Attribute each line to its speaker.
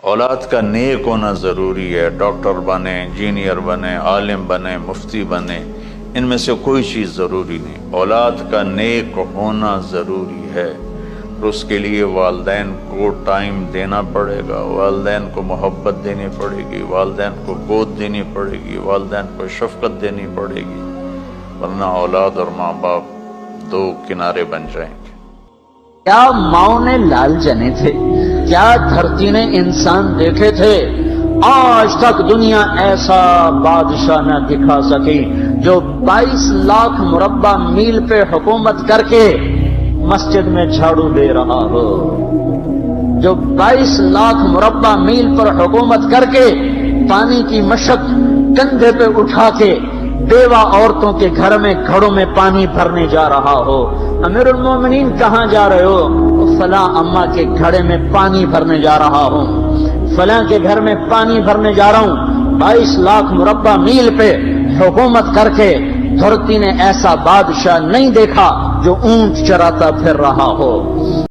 Speaker 1: اولاد کا نیک ہونا ضروری ہے۔ ڈاکٹر بنے، انجینئر بنے، عالم بنے، مفتی بنے، ان میں سے کوئی چیز ضروری نہیں۔ اولاد کا نیک ہونا ضروری ہے، اور اس کے لیے والدین کو ٹائم دینا پڑے گا، والدین کو محبت دینی پڑے گی، والدین کو گود دینی پڑے گی، والدین کو شفقت دینی پڑے گی، ورنہ اولاد اور ماں باپ دو کنارے بن جائیں گے۔
Speaker 2: کیا ماؤں نے لال جنے تھے؟ کیا دھرتی نے انسان دیکھے تھے؟ آج تک دنیا ایسا بادشاہ نہ دکھا سکی جو 22 لاکھ مربع میل پہ حکومت کر کے مسجد میں جھاڑو دے رہا ہو، جو 22 لاکھ مربع میل پر حکومت کر کے پانی کی مشق کندھے پہ اٹھا کے بیوہ عورتوں کے گھر میں گھڑوں میں پانی بھرنے جا رہا ہو۔ امیر المومنین کہاں جا رہے ہو؟ فلاں اماں کے گھڑے میں پانی بھرنے جا رہا ہوں، فلاں کے گھر میں پانی بھرنے جا رہا ہوں۔ 22 لاکھ مربع میل پہ حکومت کر کے دھرتی نے ایسا بادشاہ نہیں دیکھا جو اونٹ چراتا پھر رہا ہو۔